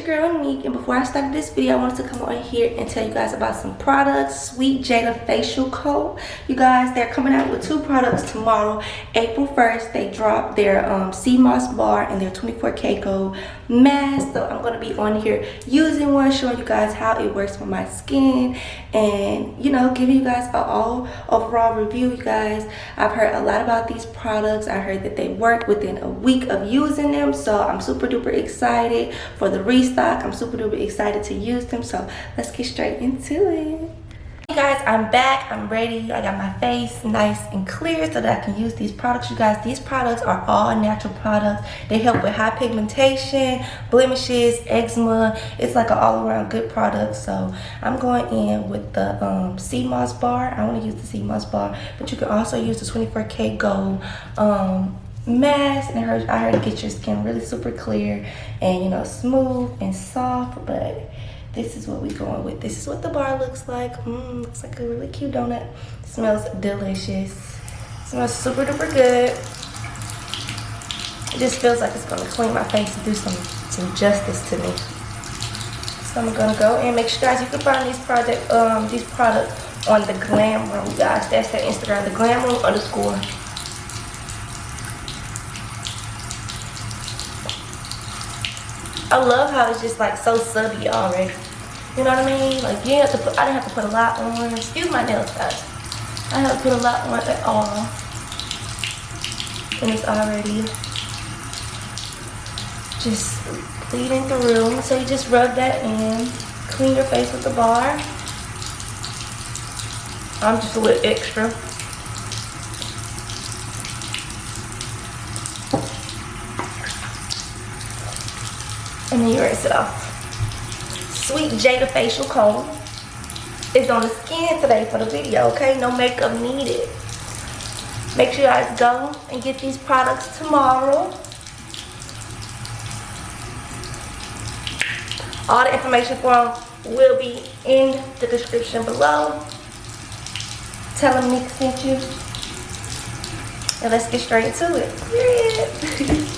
your girl Nick, and before I started this video, I wanted to come on here and tell you guys about some products. Sweet Jada Facial Co. You guys, they're coming out with 2 products tomorrow, April 1st. They dropped their sea moss bar and their 24K gold mask. So I'm going to be on here using one, showing you guys how it works for my skin, and you know, giving you guys an overall review. You guys, I've heard a lot about these products. I heard that they work within a week of using them, so I'm super duper excited for the restock. I'm super duper excited to use them, so let's get straight into it. Hey guys, I'm back. I'm ready. I got my face nice and clear so that I can use these products. You guys, these products are all natural products. They help with high pigmentation, blemishes, eczema. It's like an all-around good product. So I'm going in with the sea moss bar. I want to use the sea moss bar, but you can also use the 24K gold mask, and I heard it gets your skin really super clear and, you know, smooth and soft. But this is what we're going with. This is what the bar looks like. Looks like a really cute donut. Smells delicious. Smells super duper good. It just feels like it's gonna clean my face and do some justice to me. So I'm gonna go and make sure, guys, you can find these products on the Glam Room, guys. That's their Instagram, the Glam Room _. I love how it's just like so subtle already. You know what I mean? Like, you have to put, I didn't have to put a lot on. Excuse my nails, guys. I didn't have to put a lot on at all. And it's already just bleeding through. So you just rub that in. Clean your face with the bar. I'm just a little extra. And then you rinse it off. Sweet Jada Facial Co. is on the skin today for the video, okay? No makeup needed. Make sure you guys go and get these products tomorrow. All the information for them will be in the description below. Tell them Nick sent you. And let's get straight to it. Period.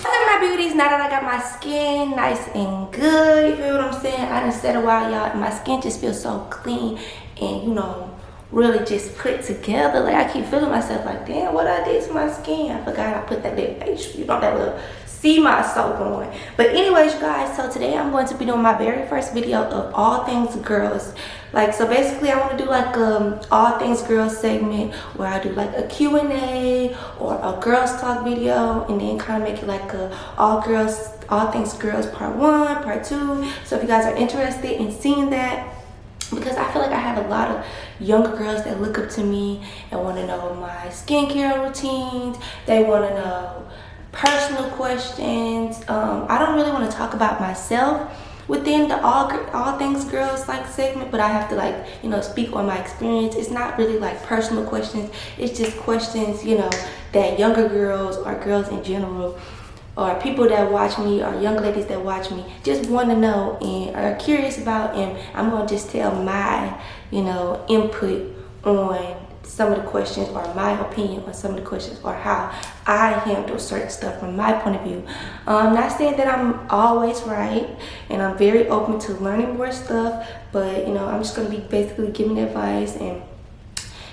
My beauties, now that I got my skin nice and good, you feel what I'm saying? I done said a while, y'all, and my skin just feels so clean and, you know, really just put together. Like, I keep feeling myself like, damn, what I did to my skin. I forgot I put that little face, you know, that little sea moss soap on. But anyways, you guys, so today I'm going to be doing my very first video of all things girls. Like, so basically I want to do like all things girls segment where I do like a Q&A or a girls talk video, and then kind of make it like a all things girls part 1, part 2. So if you guys are interested in seeing that, because I feel like I have a lot of younger girls that look up to me and want to know my skincare routines. They want to know personal questions. I don't really want to talk about myself within the all things girls like segment, but I have to, like, you know, speak on my experience. It's not really like personal questions. It's just questions, you know, that younger girls or girls in general or people that watch me or young ladies that watch me just want to know and are curious about, and I'm going to just tell my, you know, input on some of the questions, or my opinion on some of the questions, or how I handle certain stuff from my point of view. I'm not saying that I'm always right, and I'm very open to learning more stuff, but, you know, I'm just going to be basically giving advice. And,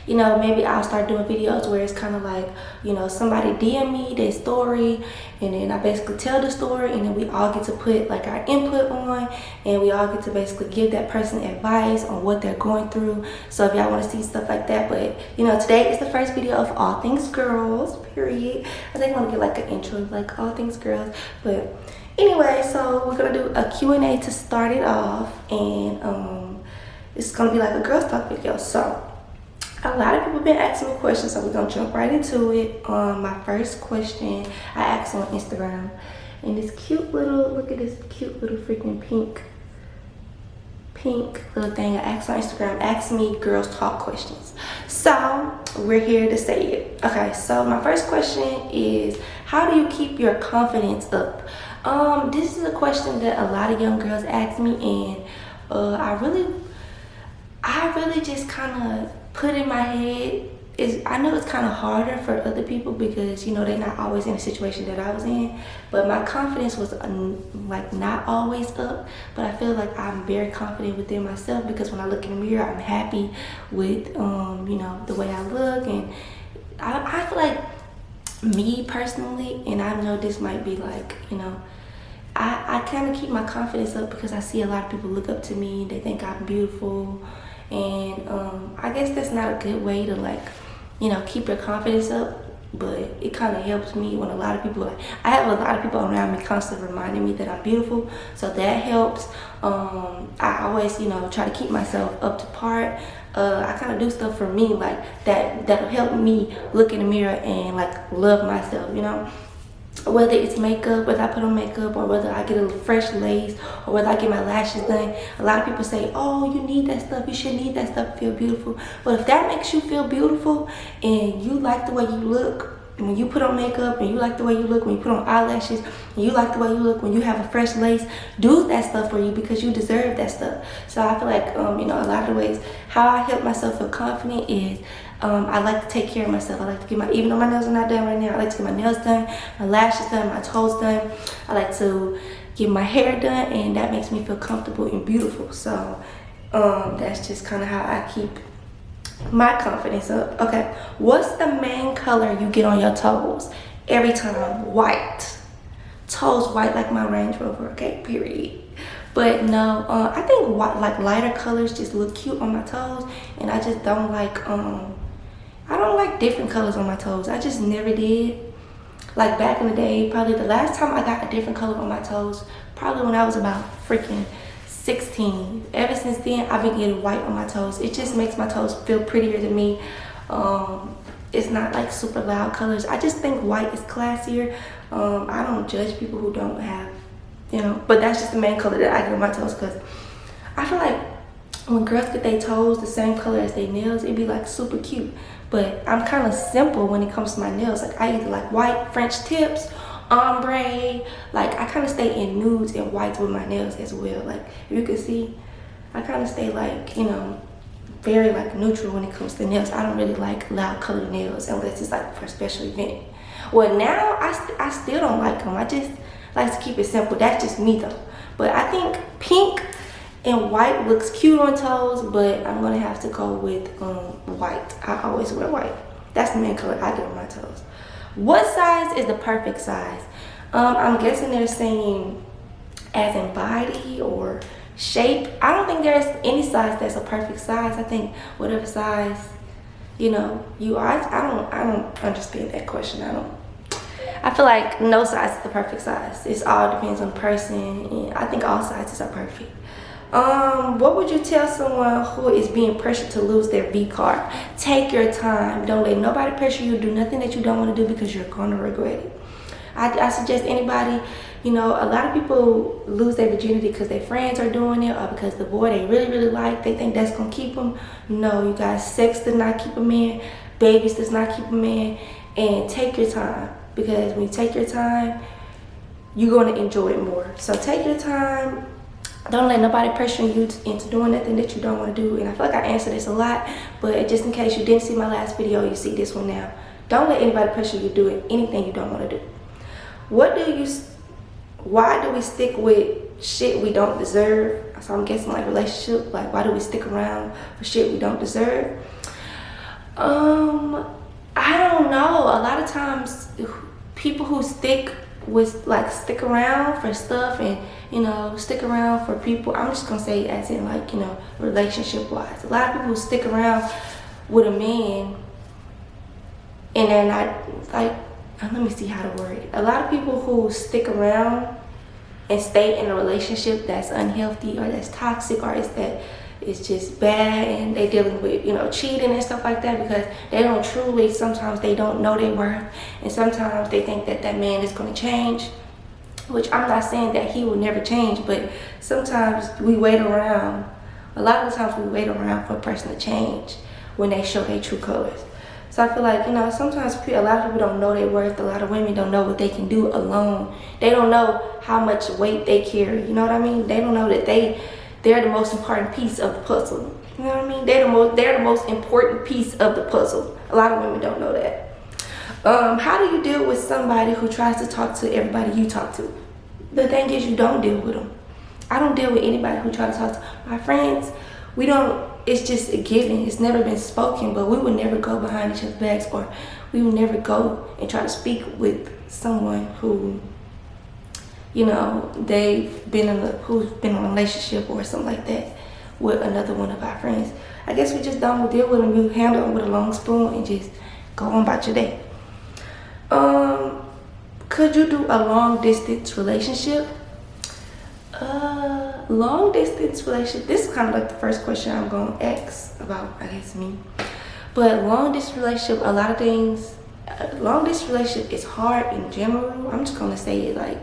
you know, maybe I'll start doing videos where it's kind of like, you know, somebody DM me their story, and then I basically tell the story, and then we all get to put like our input on, and we all get to basically give that person advice on what they're going through. So if y'all want to see stuff like that, but, you know, today is the first video of all things girls, period. I think I want to get like an intro, like all things girls. But anyway, so we're gonna do a Q&A to start it off, and it's gonna be like a girls talk video. So a lot of people have been asking me questions, so we're gonna jump right into it. My first question I asked on Instagram, and this cute little, look at this cute little freaking pink little thing I asked on Instagram, ask me girls talk questions. So we're here to say it. Okay, so my first question is, how do you keep your confidence up? This is a question that a lot of young girls ask me, and I really just kind of put in my head I know it's kind of harder for other people because, you know, they're not always in a situation that I was in, but my confidence was like not always up, but I feel like I'm very confident within myself because when I look in the mirror, I'm happy with, you know, the way I look. And I feel like me personally, and I know this might be like, you know, I kind of keep my confidence up because I see a lot of people look up to me. They think I'm beautiful. And I guess that's not a good way to, like, you know, keep your confidence up. But it kind of helps me when a lot of people, like, I have a lot of people around me constantly reminding me that I'm beautiful. So that helps. I always, you know, try to keep myself up to par. I kind of do stuff for me, like, that'll help me look in the mirror and, like, love myself, you know. Whether it's makeup, whether I put on makeup, or whether I get a fresh lace, or whether I get my lashes done. A lot of people say, oh, you need that stuff, you should need that stuff to feel beautiful. But if that makes you feel beautiful and you like the way you look when you put on makeup, and you like the way you look when you put on eyelashes, and you like the way you look when you have a fresh lace, do that stuff for you because you deserve that stuff. So I feel like, you know, a lot of the ways how I help myself feel confident is I like to take care of myself. I like to get my, even though my nails are not done right now, I like to get my nails done, my lashes done, my toes done. I like to get my hair done, and that makes me feel comfortable and beautiful. So that's just kind of how I keep my confidence up. Okay, what's the main color you get on your toes every time? White. Toes white like my Range Rover, okay, period. But no, I think white, like lighter colors just look cute on my toes, and I just don't like, I don't like different colors on my toes. I just never did. Like back in the day, probably the last time I got a different color on my toes, probably when I was about freaking 16. Ever since then, I've been getting white on my toes. It just makes my toes feel prettier to me. It's not like super loud colors. I just think white is classier. I don't judge people who don't have, you know, but that's just the main color that I get on my toes, because I feel like when girls get their toes the same color as their nails, it'd be like super cute. But I'm kind of simple when it comes to my nails. Like I either like white French tips, ombre, like I kind of stay in nudes and whites with my nails as well. Like if you can see, I kind of stay like, you know, very like neutral when it comes to nails. I don't really like loud colored nails unless it's like for a special event. Well, now I still don't like them. I just like to keep it simple. That's just me though. But I think pink and white looks cute on toes, but I'm gonna have to go with white. I always wear white. That's the main color I get on my toes. What size is the perfect size? I'm guessing they're saying as in body or shape. I don't think there's any size that's a perfect size. I think whatever size, you know, you are. I don't understand that question. I feel like no size is the perfect size. It all depends on the person, and I think all sizes are perfect. What would you tell someone who is being pressured to lose their V card? Take your time. Don't let nobody pressure you. Do nothing that you don't want to do because you're going to regret it. I suggest anybody, you know, a lot of people lose their virginity because their friends are doing it or because the boy they really, really like, they think that's going to keep them. No, you guys, sex does not keep a man. Babies does not keep a man. And take your time, because when you take your time, you're going to enjoy it more. So take your time. Don't let nobody pressure you into doing nothing that you don't want to do. And I feel like I answer this a lot, but just in case you didn't see my last video, you see this one now. Don't let anybody pressure you to do anything you don't want to do. Why do we stick with shit we don't deserve? So I'm guessing like relationship, like why do we stick around for shit we don't deserve? I don't know. A lot of times people who stick around for stuff and, you know, stick around for people, I'm just gonna say as in like, you know, relationship wise. A lot of people who stick around with a man and they're not like, let me see how to word it. A lot of people who stick around and stay in a relationship that's unhealthy or that's toxic or it's just bad, and they dealing with, you know, cheating and stuff like that because they don't truly, sometimes they don't know their worth, and sometimes they think that that man is going to change, which I'm not saying that he will never change, but sometimes we wait around. A lot of the times we wait around for a person to change when they show their true colors. So I feel like, you know, sometimes a lot of people don't know their worth. A lot of women don't know what they can do alone. They don't know how much weight they carry. You know what I mean? They don't know that they're the most important piece of the puzzle. You know what I mean? They're the most important piece of the puzzle. A lot of women don't know that. How do you deal with somebody who tries to talk to everybody you talk to? The thing is, you don't deal with them. I don't deal with anybody who tries to talk to my friends. We don't. It's just a given. It's never been spoken, but we would never go behind each other's backs, or we would never go and try to speak with someone who, you know, who's been in a relationship or something like that with another one of our friends. I guess we just don't deal with them. You handle them with a long spoon and just go on about your day. Could you do a long distance relationship? Long distance relationship. This is kind of like the first question I'm gonna ask about, I guess, me. But long distance relationship, a lot of things. Long distance relationship is hard in general. I'm just gonna say it like,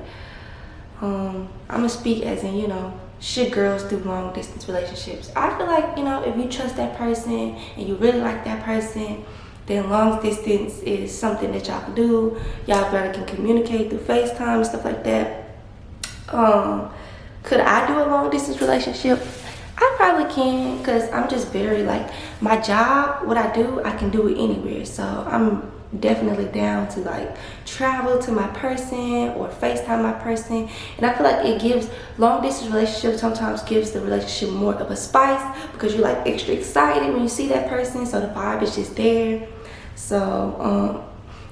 I'm gonna speak as in, you know, should girls do long distance relationships? I feel like, you know, if you trust that person and you really like that person, then long distance is something that y'all can do. Y'all better can communicate through FaceTime and stuff like that. Could I do a long distance relationship? I probably can, because I'm just very, like, my job, what I do, I can do it anywhere. So I'm definitely down to, like, travel to my person or FaceTime my person. And I feel like it gives, long distance relationships sometimes gives the relationship more of a spice, because you're, like, extra excited when you see that person. So the vibe is just there. So,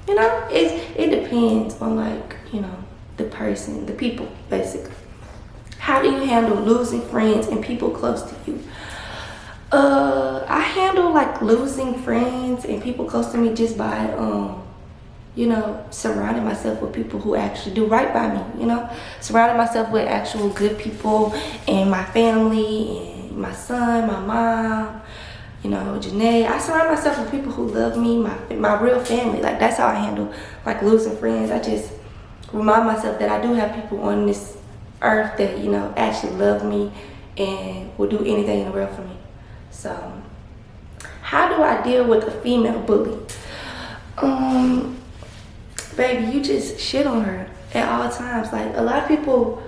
you know, it depends on, like, you know, the person, the people, basically. How do you handle losing friends and people close to you? I handle, like, losing friends and people close to me just by, you know, surrounding myself with people who actually do right by me, you know? Surrounding myself with actual good people and my family and my son, my mom, you know, Janae. I surround myself with people who love me, my real family. Like, that's how I handle, like, losing friends. I just remind myself that I do have people on this earth that, you know, actually love me and will do anything in the world for me. So, how do I deal with a female bully? Baby, you just shit on her at all times. Like, a lot of people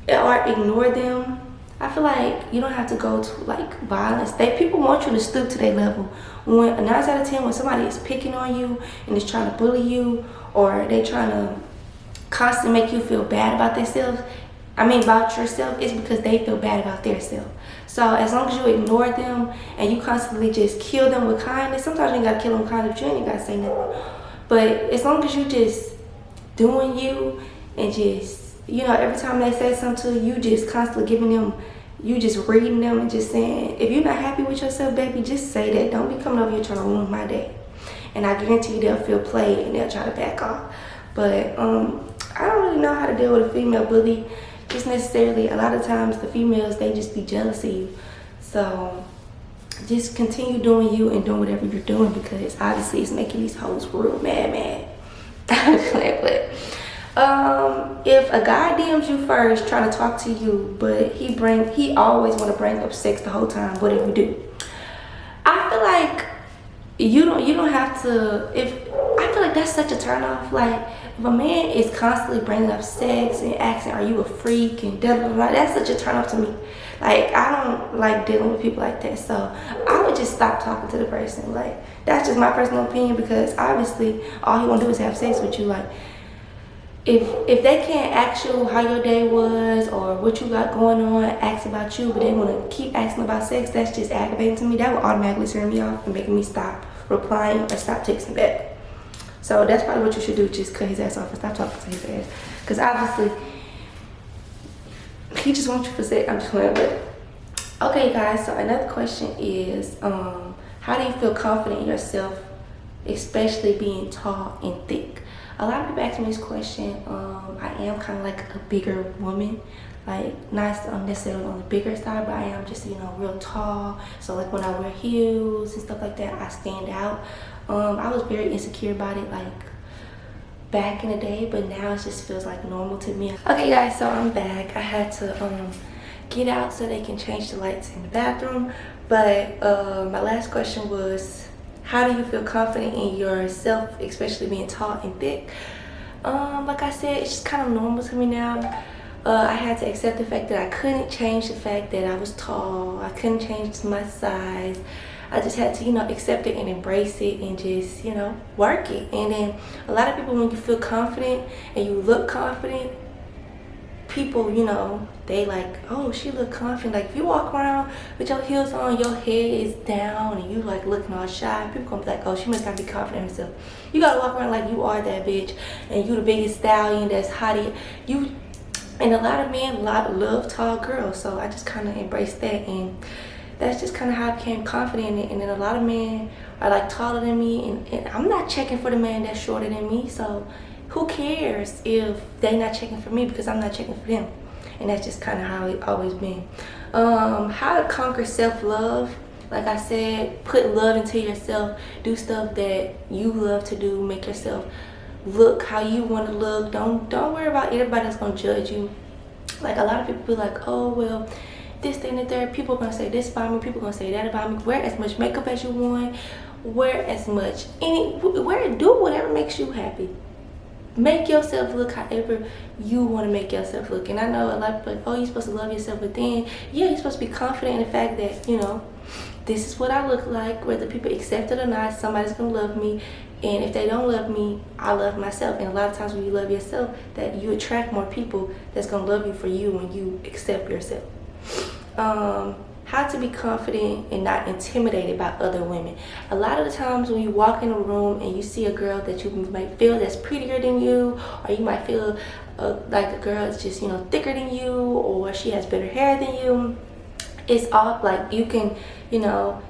ignore them. I feel like you don't have to go to, like, violence. People want you to stoop to their level. When 9 out of 10, when somebody is picking on you and is trying to bully you, or they trying to constantly make you feel bad about themselves, about yourself, it's because they feel bad about their self. So as long as you ignore them and you constantly just kill them with kindness, sometimes you ain't gotta kill them with kindness, but you ain't gotta say nothing. But as long as you just doing you and just, you know, every time they say something to you, you just constantly giving them, you just reading them and just saying, if you're not happy with yourself, baby, just say that. Don't be coming over here trying to ruin my day. And I guarantee you they'll feel played and they'll try to back off. But I don't really know how to deal with a female bully. Just necessarily, a lot of times the females, they just be jealous of you. So just continue doing you and doing whatever you're doing, because obviously it's making these hoes real mad. But if a guy DMs you first trying to talk to you, but he always want to bring up sex the whole time, what do you do? I feel like you don't have to. I feel like that's such a turn off. Like, if a man is constantly bringing up sex and asking, are you a freak, and da da da, that's such a turn off to me. Like, I don't like dealing with people like that. So I would just stop talking to the person. Like, that's just my personal opinion, because obviously all he want to do is have sex with you. Like, if they can't ask you how your day was or what you got going on, ask about you, but they want to keep asking about sex, that's just aggravating to me. That would automatically turn me off and make me stop replying or stop texting back. So that's probably what you should do, just cut his ass off and stop talking to his ass. Because obviously, he just wants you for sex. I'm just playing, but okay, guys, so another question is, how do you feel confident in yourself, especially being tall and thick? A lot of people ask me this question. I am kind of like a bigger woman, like not necessarily on the bigger side, but I am just, you know, real tall. So like when I wear heels and stuff like that, I stand out. I was very insecure about it, like back in the day, but now it just feels like normal to me. Okay, guys, so I'm back. I had to get out so they can change the lights in the bathroom. But my last question was, how do you feel confident in yourself, especially being tall and thick? Like I said, it's just kind of normal to me now. I had to accept the fact that I couldn't change the fact that I was tall. I couldn't change my size. I just had to, accept it and embrace it and just, work it. And then a lot of people, when you feel confident and you look confident, people, they like, oh, she look confident. Like, if you walk around with your heels on, your head is down, and you like looking all shy, people gonna be like, oh, she must gotta be confident in herself. You gotta walk around like you are that bitch, and you the biggest stallion that's hottie. And a lot of men love tall girls, so I just kind of embraced that, and that's just kind of how I became confident in it. And then a lot of men are like taller than me, and I'm not checking for the man that's shorter than me, so who cares if they not checking for me, because I'm not checking for them. And that's just kind of how it's always been. How to conquer self-love. Like I said, put love into yourself. Do stuff that you love to do. Make yourself look how you want to look. Don't worry about everybody that's going to judge you. Like, a lot of people be like, oh, well, this thing and that. People are going to say this about me. People are going to say that about me. Wear as much makeup as you want. Wear as much. Do whatever makes you happy. Make yourself look however you want to make yourself look. And I know a lot of people like, oh, you're supposed to love yourself, but then, yeah, you're supposed to be confident in the fact that, this is what I look like. Whether people accept it or not, somebody's going to love me. And if they don't love me, I love myself. And a lot of times when you love yourself, that you attract more people that's going to love you for you when you accept yourself. How to be confident and not intimidated by other women. A lot of the times when you walk in a room and you see a girl that you might feel that's prettier than you, or you might feel like a girl is just, thicker than you, or she has better hair than you, it's all like you can,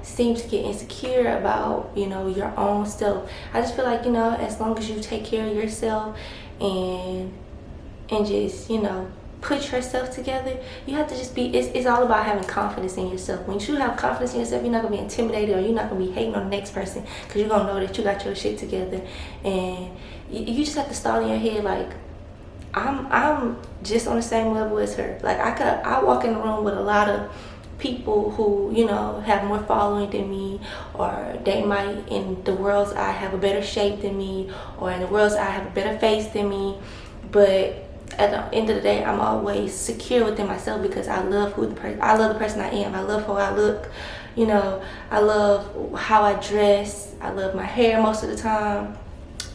seem to get insecure about, your own self. I just feel like, as long as you take care of yourself and just, put yourself together, you have to just be, it's all about having confidence in yourself. When you have confidence in yourself, you're not going to be intimidated, or you're not going to be hating on the next person, because you're going to know that you got your shit together. And you just have to start in your head like, I'm just on the same level as her. Like, I walk in the room with a lot of people who, have more following than me, or they might, in the world's eye, have a better shape than me, or in the world's eye, have a better face than me. But at the end of the day, I'm always secure within myself, because I love I love the person I am. I love how I look. I love how I dress. I love my hair most of the time.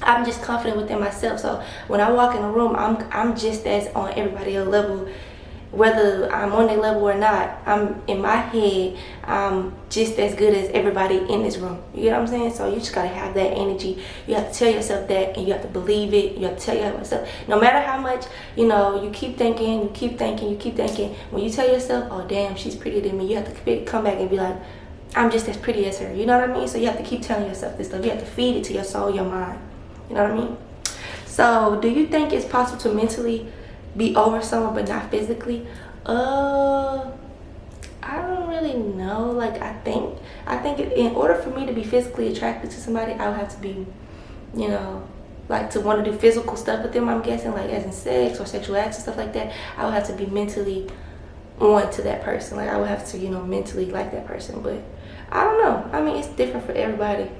I'm just confident within myself. So when I walk in a room, I'm just as on everybody else's level. Whether I'm on their level or not, I'm in my head, I'm just as good as everybody in this room. You get what I'm saying? So you just gotta have that energy. You have to tell yourself that, and you have to believe it. You have to tell yourself, no matter how much, you keep thinking. When you tell yourself, oh damn, she's prettier than me, you have to come back and be like, I'm just as pretty as her. You know what I mean? So you have to keep telling yourself this stuff. You have to feed it to your soul, your mind. You know what I mean? So do you think it's possible to mentally be over someone but not physically? I don't really know. Like, I think in order for me to be physically attracted to somebody, I would have to be, like, to want to do physical stuff with them. I'm guessing, like, as in sex or sexual acts and stuff like that. I would have to be mentally on to that person. Like, I would have to, mentally like that person. But I don't know. I mean, it's different for everybody.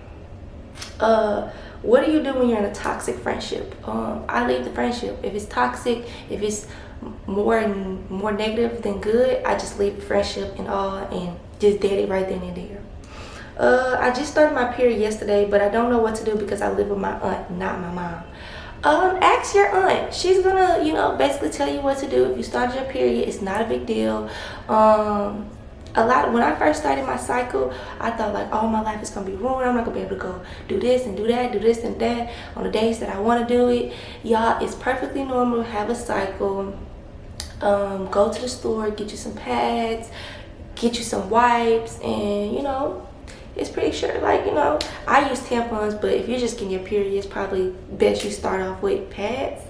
What do you do when you're in a toxic friendship? I leave the friendship. If it's toxic, if it's more negative than good, I just leave the friendship and all, and just dead it right then and there. I just started my period yesterday, but I don't know what to do because I live with my aunt, not my mom. Ask your aunt. She's gonna, basically tell you what to do. If you started your period, it's not a big deal. When I first started my cycle, I thought like, oh, my life is gonna be ruined. I'm not gonna be able to go do this and do that, do this and that on the days that I want to do it. Y'all, it's perfectly normal to have a cycle. Go to the store, get you some pads, get you some wipes, and it's pretty sure, like, I use tampons, but if you're just getting your period, it's probably best you start off with pads.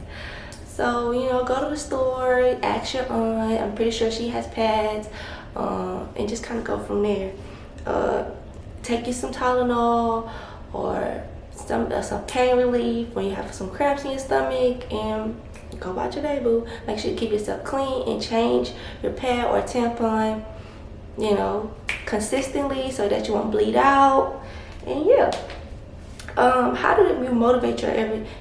So, go to the store, ask your aunt. I'm pretty sure she has pads. And just kind of go from there. Take you some Tylenol or some pain relief when you have some cramps in your stomach, and go about your day, boo. Make sure you keep yourself clean and change your pad or tampon, consistently, so that you won't bleed out. And yeah. How do you motivate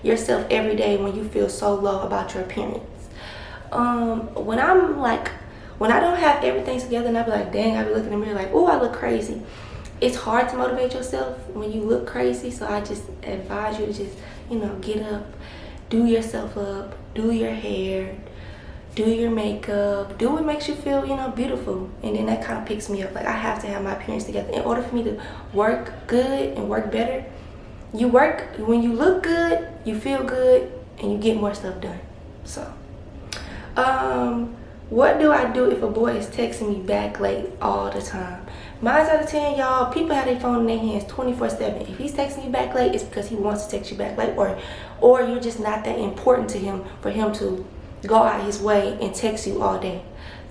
yourself every day when you feel so low about your appearance? When I'm like, when I don't have everything together and I be like, dang, I be looking in the mirror like, oh, I look crazy. It's hard to motivate yourself when you look crazy. So I just advise you to just, get up, do yourself up, do your hair, do your makeup, do what makes you feel, beautiful. And then that kind of picks me up. Like, I have to have my appearance together. In order for me to work good and work better, when you look good, you feel good, and you get more stuff done. So, what do I do if a boy is texting me back late all the time? 9 out of 10, y'all, people have their phone in their hands 24/7. If he's texting you back late, it's because he wants to text you back late, or you're just not that important to him for him to go out his way and text you all day.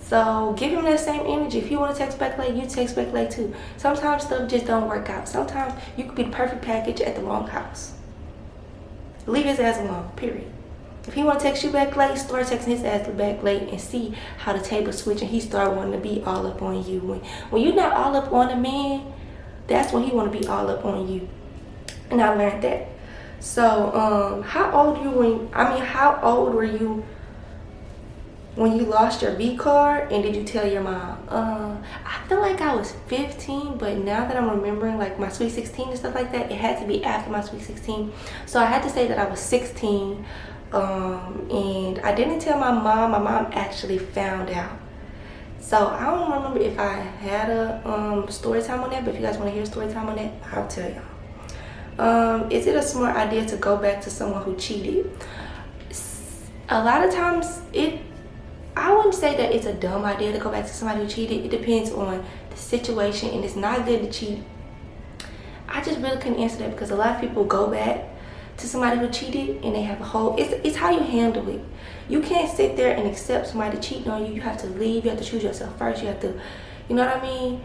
So give him that same energy. If you want to text back late, you text back late too. Sometimes stuff just don't work out. Sometimes you could be the perfect package at the wrong house. Leave his ass alone, period. If he want to text you back late, start texting his ass back late and see how the table switch and he start wanting to be all up on you. When you're not all up on a man, that's when he want to be all up on you. And I learned that. So, how old were you when you lost your V card, and did you tell your mom? I feel like I was 15, but now that I'm remembering like my Sweet 16 and stuff like that, it had to be after my Sweet 16. So I had to say that I was 16, and I didn't tell my mom. My mom actually found out. So I don't remember if I had a story time on that, but if you guys want to hear a story time on that, I'll tell y'all. Is it a smart idea to go back to someone who cheated? A lot of times I wouldn't say that it's a dumb idea to go back to somebody who cheated. It depends on the situation, and it's not good to cheat. I just really couldn't answer that because a lot of people go back to somebody who cheated and they have a whole, it's how you handle it. You can't sit there and accept somebody cheating on you. You have to leave. You have to choose yourself first. You have to, you know what I mean?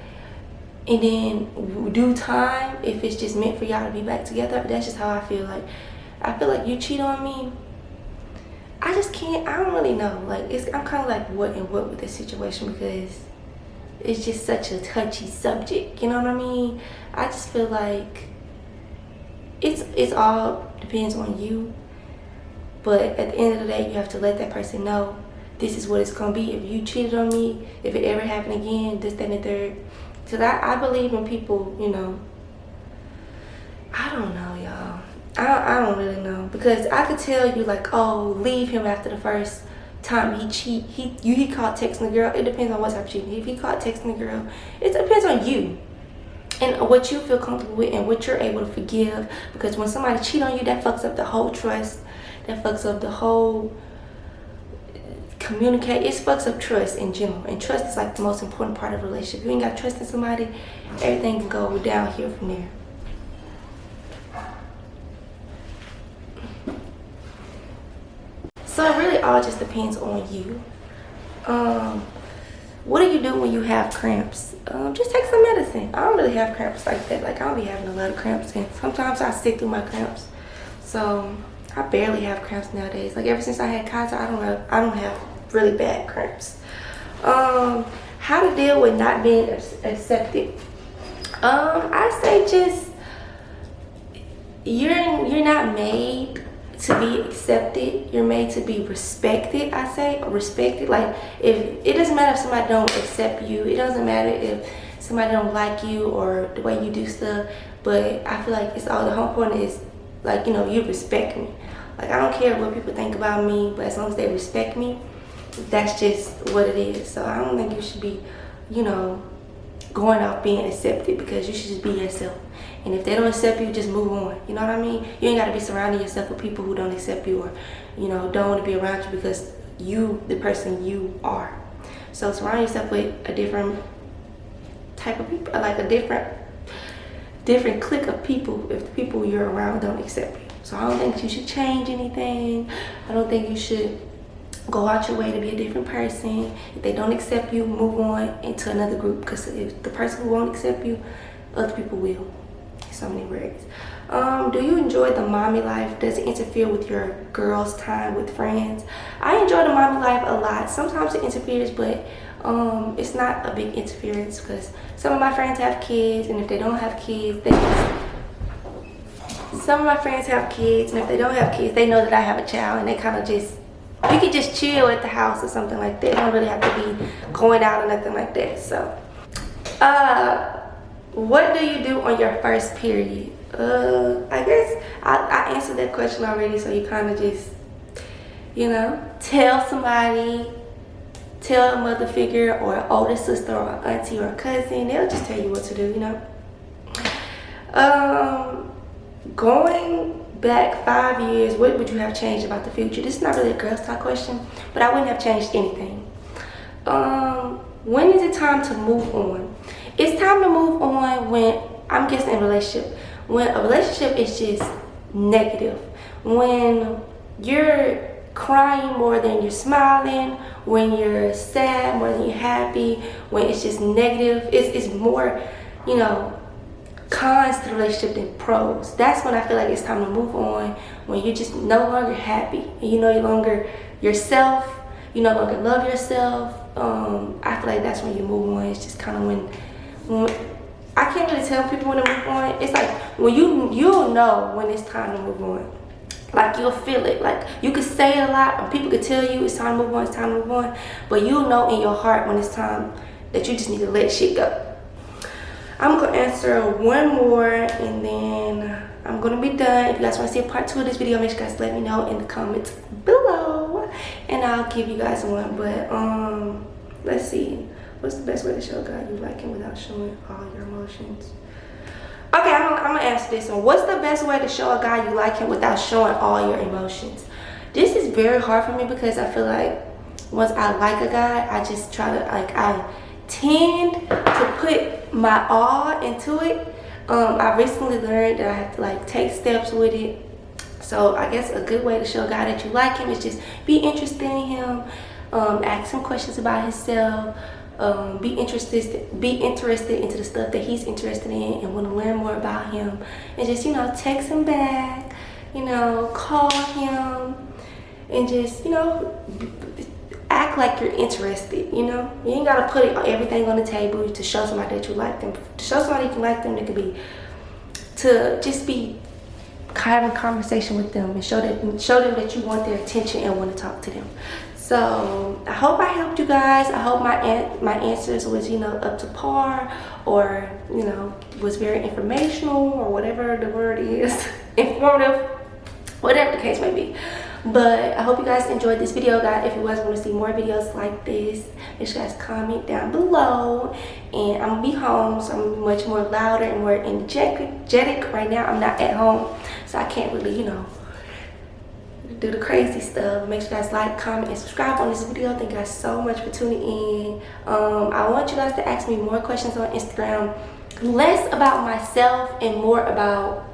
And then do time, if it's just meant for y'all to be back together. That's just how I feel. Like, I feel like you cheat on me, I just can't, I don't really know. Like, I'm kind of like what and what with this situation because it's just such a touchy subject. You know what I mean? I just feel like it's all depends on you. But at the end of the day, you have to let that person know this is what it's going to be. If you cheated on me, if it ever happened again, this, that, and the third. Because I believe in people, I don't know, y'all. I don't really know, because I could tell you like, oh, leave him after the first time he cheat. He caught texting the girl. It depends on what type of cheating. If he caught texting the girl, it depends on you and what you feel comfortable with and what you're able to forgive. Because when somebody cheat on you, that fucks up the whole trust. That fucks up the whole communicate. It fucks up trust in general. And trust is like the most important part of a relationship. If you ain't got trust in somebody, everything can go downhill from there. So it really all just depends on you. What do you do when you have cramps? Just take some medicine. I don't really have cramps like that. Like, I don't be having a lot of cramps, and sometimes I stick through my cramps. So I barely have cramps nowadays. Like, ever since I had cancer, I don't have really bad cramps. How to deal with not being accepted? I say just you're not made to be accepted. You're made to be respected. I say, or respected. Like, if it doesn't matter if somebody don't accept you, it doesn't matter if somebody don't like you or the way you do stuff, but I feel like it's all the whole point is like, you respect me. Like, I don't care what people think about me, but as long as they respect me, that's just what it is. So I don't think you should be, going out being accepted, because you should just be yourself. And if they don't accept you, just move on. You know what I mean? You ain't got to be surrounding yourself with people who don't accept you or, don't want to be around you because you, the person you are. So surround yourself with a different type of people, like a different clique of people if the people you're around don't accept you. So I don't think you should change anything. I don't think you should go out your way to be a different person. If they don't accept you, move on into another group, because if the person who won't accept you, other people will. So many words. Do you enjoy the mommy life? Does it interfere with your girls' time with friends? I enjoy the mommy life a lot. Sometimes it interferes, but it's not a big interference, because some of my friends have kids, and if they don't have kids, some of my friends have kids, and if they don't have kids, they know that I have a child, and they kind of just You could just chill at the house or something like that. You don't really have to be going out or nothing like that. So, what do you do on your first period? I guess I answered that question already, so you kind of just, you know, tell somebody, tell a mother figure or an older sister or an auntie or a cousin. They'll just tell you what to do, you know. Going back 5 years, what would you have changed about the future? This is not really a girls talk question, but I wouldn't have changed anything. When is it time to move on? It's time to move on when, I'm guessing, in a relationship. When a relationship is just negative. When you're crying more than you're smiling, when you're sad more than you're happy, when it's just negative, it's more, you know, cons to the relationship than pros. That's when I feel like it's time to move on, when you're just no longer happy and you no longer yourself, you no longer love yourself. I feel like that's when you move on. It's just kind of when I can't really tell people when to move on. It's like when you'll know when it's time to move on. Like, you'll feel it. Like, you could say it a lot and people could tell you it's time to move on, it's time to move on, but you'll know in your heart when it's time that you just need to let shit go. I'm gonna answer one more and then I'm gonna be done. If you guys want to see a part 2 of this video, make sure you guys let me know in the comments below and I'll give you guys one. But let's see, what's the best way to show God you like him without showing all your emotions? Okay, I'm gonna answer this one. What's the best way to show a guy you like him without showing all your emotions? This is very hard for me because I feel like once I like a guy, I just try to, like, I tend to put my all into it. I recently learned that I have to, like, take steps with it. So I guess a good way to show a guy that you like him is just be interested in him, ask him questions about himself, be interested into the stuff that he's interested in and want to learn more about him, and just, you know, text him back, you know, call him, and just, you know, act like you're interested. You know, you ain't gotta put everything on the table to show somebody that you like them. To show somebody you like them, it could be to just be having a conversation with them and show them that you want their attention and want to talk to them. So I hope I helped you guys. I hope my answers was, you know, up to par, or, you know, was very informational, or whatever the word is, informative, whatever the case may be. But I hope you guys enjoyed this video, guys. If you guys want to see more videos like this, make sure you guys comment down below. And I'm gonna be home, so I'm gonna be much more louder and more energetic. Right now I'm not at home, so I can't really, you know, do the crazy stuff. Make sure you guys like, comment, and subscribe on this video. Thank you guys so much for tuning in. I want you guys to ask me more questions on Instagram, less about myself and more about,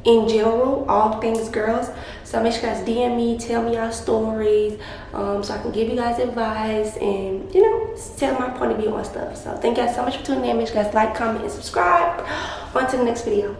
in general, all things girls. So make sure you guys DM me, tell me your stories, so I can give you guys advice and, you know, tell my point of view on stuff. So thank you guys so much for tuning in. Make sure you guys like, comment, and subscribe. On to the next video.